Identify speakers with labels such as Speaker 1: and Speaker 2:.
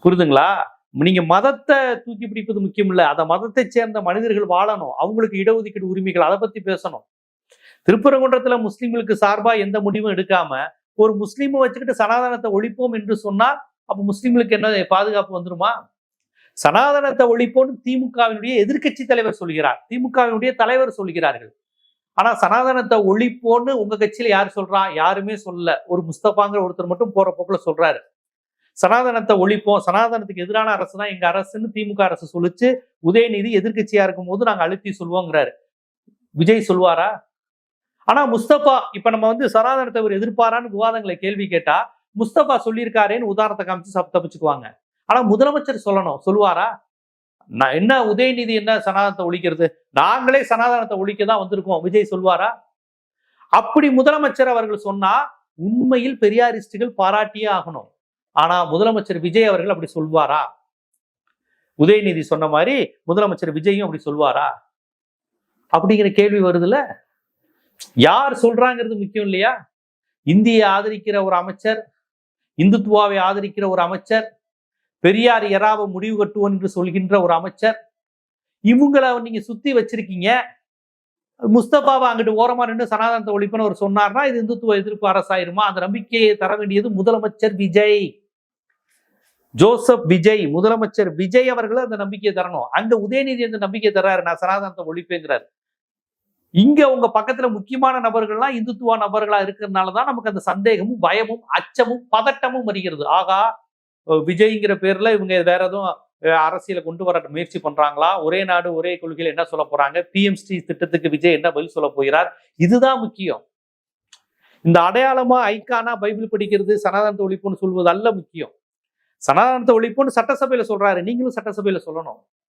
Speaker 1: புரியுதுங்களா? நீங்க மதத்தை தூக்கி பிடிப்பது முக்கியம் இல்ல. அந்த மதத்தை சேர்ந்த மனிதர்கள் வாழணும். அவங்களுக்கு இடஒதுக்கீடு உரிமைகள் அதை பத்தி பேசணும். திருப்பரங்குன்றத்துல முஸ்லிம்களுக்கு சார்பா எந்த முடிவும் எடுக்காம ஒரு முஸ்லீமை வச்சுக்கிட்டு சனாதனத்தை ஒழிப்போம் என்று சொன்னால் அப்ப முஸ்லிம்களுக்கு என்ன பாதுகாப்பு வந்துருமா? சனாதனத்தை ஒழிப்போம் திமுகவினுடைய எதிர்க்கட்சி தலைவர் சொல்கிறார், திமுகவினுடைய தலைவர் சொல்கிறார்கள். ஆனா சனாதனத்தை ஒழிப்போன்னு உங்க கட்சியில யார் சொல்றா? யாருமே சொல்லல. ஒரு முஸ்தபாங்கிற ஒருத்தர் மட்டும் போற போக்குல சொல்றாரு. சனாதனத்தை ஒழிப்போம், சனாதனத்துக்கு எதிரான அரசு தான் எங்க அரசுன்னு திமுக அரசு சொல்லிச்சு. உதயநிதி எதிர்கட்சியா இருக்கும் போது நாங்க அழுத்தி சொல்லுவோங்கிறாரு. விஜய் சொல்வாரா? ஆனா முஸ்தபா இப்ப நம்ம சனாதனத்தை ஒரு எதிர்ப்பாரான்னு விவாதங்களை கேள்வி கேட்டா முஸ்தபா சொல்லியிருக்காரேன்னு உதாரணத்தை காமிச்சு தப்பிச்சுக்குவாங்க. ஆனா முதலமைச்சர் சொல்லணும். சொல்லுவாரா? நான் என்ன உதயநிதி என்ன சனாதனத்தை ஒழிக்கிறது, நாங்களே சனாதனத்தை ஒழிக்க தான் வந்திருக்கோம், விஜய் சொல்வாரா? அப்படி முதலமைச்சர் அவர்கள் சொன்னா உண்மையில் பெரியாரிஸ்டுகள் பாராட்டியே ஆகணும். ஆனா முதலமைச்சர் விஜய் அவர்கள் அப்படி சொல்வாரா? உதயநிதி சொன்ன மாதிரி முதலமைச்சர் விஜயும் அப்படி சொல்வாரா? அப்படிங்கிற கேள்வி வருதுல்ல. யார் சொல்றாங்கிறது முக்கியம் இல்லையா? இந்தியை ஆதரிக்கிற ஒரு அமைச்சர், இந்துத்துவாவை ஆதரிக்கிற ஒரு அமைச்சர், பெரியார் எறாவை முடிவு கட்டுவோம் என்று சொல்கின்ற ஒரு அமைச்சர், இவங்களை நீங்க சுத்தி வச்சிருக்கீங்க. முஸ்தபாவை அங்கிட்டு ஓரமா நின்று சனாதனத்தை ஒழிப்புன்னு அவர் சொன்னார்னா இது இந்துத்துவ எதிர்ப்பு அரசாயிருமா? அந்த நம்பிக்கையை தர வேண்டியது முதலமைச்சர் விஜய், ஜோசப் விஜய், முதலமைச்சர் விஜய் அவர்கள் அந்த நம்பிக்கையை தரணும். அங்க உதயநிதி அந்த நம்பிக்கை தர்றாரு, நான் சனாதனத்தை ஒழிப்பேங்கிறாரு. இங்க உங்க பக்கத்துல முக்கியமான நபர்கள்லாம் இந்துத்துவ நபர்களா இருக்கிறதுனாலதான் நமக்கு அந்த சந்தேகமும் பயமும் அச்சமும் பதட்டமும் வருகிறது. ஆகா, விஜய்ங்கிற பேர்ல இவங்க வேற எதுவும் அரசியலை கொண்டு வர முயற்சி பண்றாங்களா? ஒரே நாடு ஒரே கொள்கையில் என்ன சொல்ல போறாங்க? பிஎம்ஸ்டி திட்டத்துக்கு விஜய் என்ன பதில் சொல்ல போகிறார்? இதுதான் முக்கியம். இந்த அடையாளமா ஐக்கானா பைபிள் படிக்கிறது சனாதனத்தை ஒழிப்புன்னு சொல்வது அல்ல முக்கியம். சனாதனத்தை ஒழிப்புன்னு சட்டசபையில சொல்றாரு, நீங்களும் சட்டசபையில சொல்லணும்.